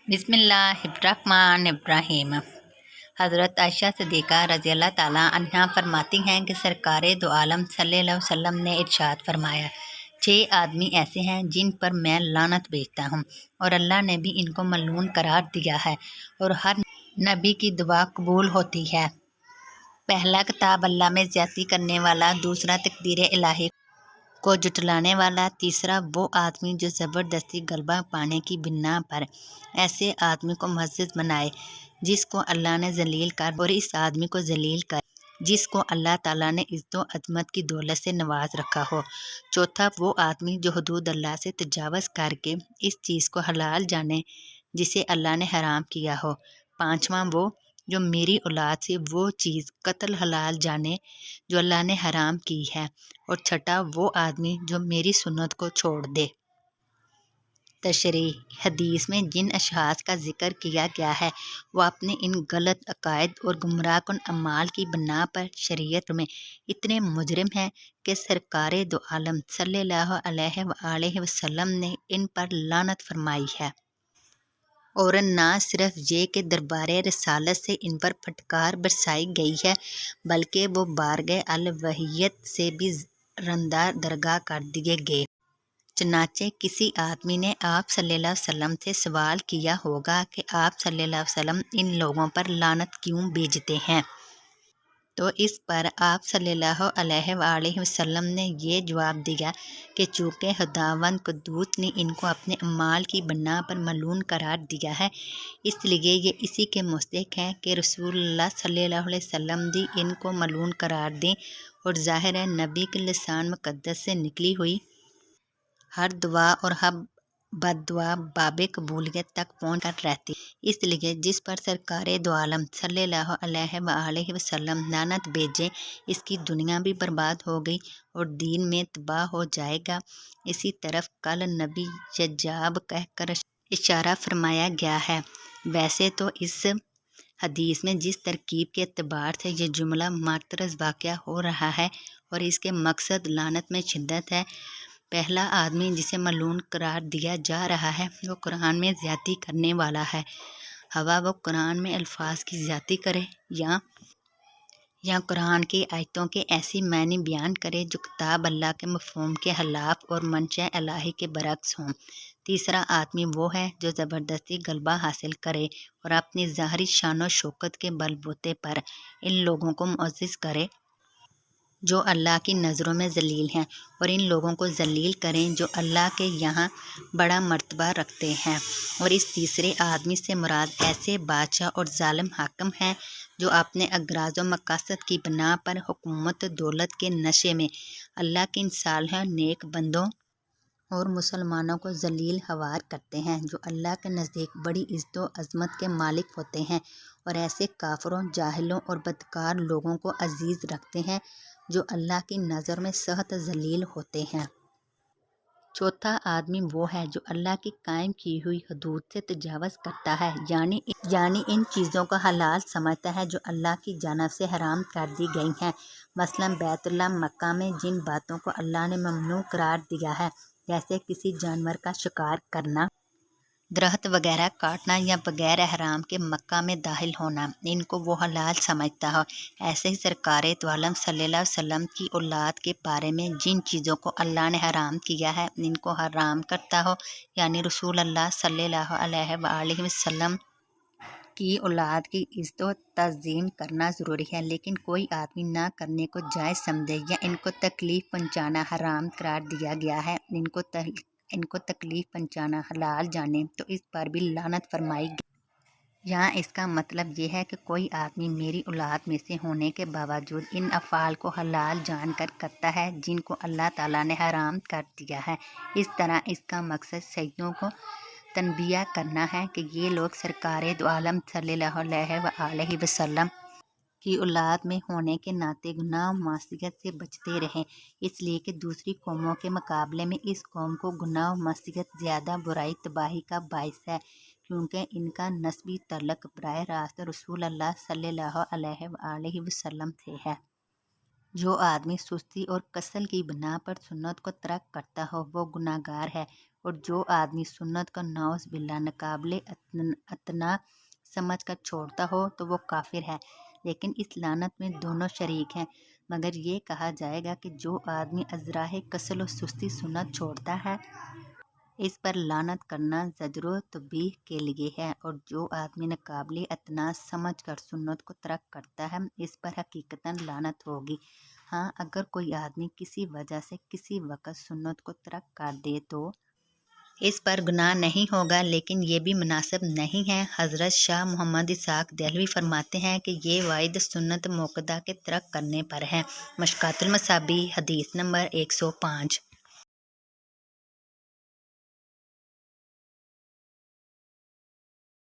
बिस्मिल्लाहिर्रहमानिर्रहीम। हज़रत आयशा सिद्दीक़ा रज़ियल्लाहु ताला अन्हा फरमाती हैं कि सरकारे दो आलम सल्लल्लाहु अलैहि वसल्लम ने इरशाद फरमाया, 6 आदमी ऐसे हैं जिन पर मैं लानत भेजता हूँ और अल्लाह ने भी इनको मलून करार दिया है और हर नबी की दुआ कबूल होती है। पहला, किताब अल्लाह में ज़्यादती करने वाला। दूसरा, तकदीर इलाही को जुटलाने वाला। तीसरा, वो आदमी जो ज़बरदस्ती गलबा पाने की बिना पर ऐसे आदमी को मुअज़्ज़ज़ बनाए जिसको अल्लाह ने जलील कर, और इस आदमी को जलील कर जिसको अल्लाह ताला ने इज़्ज़त व अज़मत की दौलत से नवाज रखा हो। चौथा, वो आदमी जो हुदूद अल्लाह से तजावज़ करके इस चीज़ को हलाल जाने जिसे अल्लाह ने हराम किया हो। पाँचवां, वो जो मेरी औलाद से वो चीज़ कत्ल हलाल जाने जो अल्लाह ने हराम की है। और छठा, वो आदमी जो मेरी सुन्नत को छोड़ दे। तशरीह: हदीस में जिन अशख़ास का ज़िक्र किया गया है वो अपने इन गलत अक़ायद और गुमराहकुन अमाल की बिना पर शरीयत में इतने मुजरिम हैं कि सरकारे दो आलम सल्लल्लाहु अलैहि वसल्लम ने इन पर लानत फरमाई है। और न सिर्फ ये कि दरबारे रसालत से इन पर फटकार बरसाई गई है, बल्कि वो बारगाह अल-वहियत से भी रंदा दरगाह कर दिए गए। चनाचे किसी आदमी ने आप सल्लल्लाहु अलैहि वसल्लम से सवाल किया होगा कि आप सल्लल्लाहु अलैहि वसल्लम इन लोगों पर लानत क्यों भेजते हैं, तो इस पर आप सल्लल्लाहु अलैहि वसल्लम ने ये जवाब दिया कि चूँकि खुदावंद कुद्दूस ने इनको अपने अमाल की बना पर मलून करार दिया है, इसलिए ये इसी के मुस्तहिक़ हैं कि रसूलुल्लाह सल्लल्लाहु अलैहि वसल्लम भी इनको मलून करार दें। और ज़ाहिर है नबी के लिसान मुक़द्दस से निकली हुई हर दुआ और हर बद्दुआ बाबे कबूलियत तक पहुँच कर रहती, इसलिए जिस पर सरकारे दो आलम सल्लल्लाहु अलैहि वसल्लम लानत भेजे इसकी दुनिया भी बर्बाद हो गई और दीन में तबाह हो जाएगा। इसी तरफ कल नबी यजाब कहकर इशारा फरमाया गया है। वैसे तो इस हदीस में जिस तरकीब के एतबार से ये जुमला मातरज वाक़या हो रहा है और इसके मकसद लानत में शिद्दत है। पहला आदमी जिसे मलून करार दिया जा रहा है वो कुरान में ज़्यादती करने वाला है। हवा वो कुरान में अल्फाज की ज़्यादती करे या कुरान की आयतों के ऐसी मानी बयान करे जो किताब अल्लाह के मफ़हूम के खिलाफ और मंशा इलाही के बरअक्स हों। तीसरा आदमी वो है जो ज़बरदस्ती गलबा हासिल करे और अपनी ज़ाहरी शान व शौकत के बलबूते पर इन लोगों को मुअज़्ज़ज़ करे जो अल्लाह की नज़रों में जलील हैं, और इन लोगों को जलील करें जो अल्लाह के यहाँ बड़ा मर्तबा रखते हैं। और इस तीसरे आदमी से मुराद ऐसे बादशाह और जालिम हाकिम हैं जो अपने अगराज़ व मकासद की बिना पर हुकूमत दौलत के नशे में अल्लाह के इन सालिह नेक बंदों और मुसलमानों को जलील हवार करते हैं, जो अल्लाह के नज़दीक बड़ी इज़्ज़त व अज़मत के मालिक होते हैं, और ऐसे काफिरों, जाहिलों और बदकार लोगों को अजीज़ रखते हैं जो अल्लाह की नज़र में सख्त जलील होते हैं। चौथा आदमी वो है जो अल्लाह की कायम की हुई हदूद से तजावज़ करता है, यानी इन चीज़ों को हलाल समझता है जो अल्लाह की जानिब से हराम कर दी गई हैं। मसलन बैतुल्लाह मक्का में जिन बातों को अल्लाह ने ममनू करार दिया है, जैसे किसी जानवर का शिकार करना, दरख्त वगैरह काटना या बगैर एहराम के मक्का में दाखिल होना, इनको वो हलाल समझता हो। ऐसे ही सरकारे दो आलम सल्लल्लाहु अलैहि वसल्लम की औलाद के बारे में जिन चीज़ों को अल्लाह ने हराम किया है इनको हराम करता हो, यानी रसूल अल्लाह सल्लल्लाहु अलैहि वसल्लम की औलाद की इज़्ज़त व तज़ीम करना ज़रूरी है, लेकिन कोई आदमी ना करने को जायज़ समझे या इनको तकलीफ़ पहुँचाना हराम करार दिया गया है, इनको तकलीफ़ पहुँचाना हलाल जाने, तो इस पर भी लानत फरमाई गई। यहाँ इसका मतलब ये है कि कोई आदमी मेरी औलाद में से होने के बावजूद इन अफ़ाल को हलाल जानकर करता है जिनको अल्लाह ताला ने हराम कर दिया है। इस तरह इसका मकसद सैयदों को तनबिया करना है कि ये लोग सरकारे दो आलम सल्लल्लाहु अलैहि वसल्लम की औलाद में होने के नाते गुनाह व मासियत से बचते रहें, इसलिए कि दूसरी कौमों के मुकाबले में इस कौम को गुनाह व मासियत ज़्यादा बुराई तबाही का बाइस है, क्योंकि इनका नस्बी तल्लुक़ बराह रास्त रसूल अल्लाह सल्लल्लाहु अलैहि वसल्लम से है। जो आदमी सुस्ती और कसल की बिना पर सुन्नत को तर्क करता हो वो गुनाहगार है, اور جو آدمی سنت کو نعوذ باللہ ناقابل اطاعت سمجھ کر چھوڑتا ہو تو وہ کافر ہے، لیکن اس لعنت میں دونوں شریک ہیں۔ مگر یہ کہا جائے گا کہ جو آدمی ازراہ کسل و سستی سنت چھوڑتا ہے اس پر لعنت کرنا زجر و تنبیہ کے لیے ہے، اور جو آدمی ناقابل اطاعت سمجھ کر سنت کو ترک کرتا ہے اس پر حقیقتاً لعنت ہوگی۔ ہاں، اگر کوئی آدمی کسی وجہ سے کسی وقت سنت کو ترک کر دے تو اس پر گناہ نہیں ہوگا، لیکن یہ بھی مناسب نہیں ہے۔ حضرت شاہ محمد اسحاق دہلوی فرماتے ہیں کہ یہ وعید سنت موقدہ کے ترک کرنے پر ہے۔ مشکوٰۃ المصابیح حدیث نمبر 105۔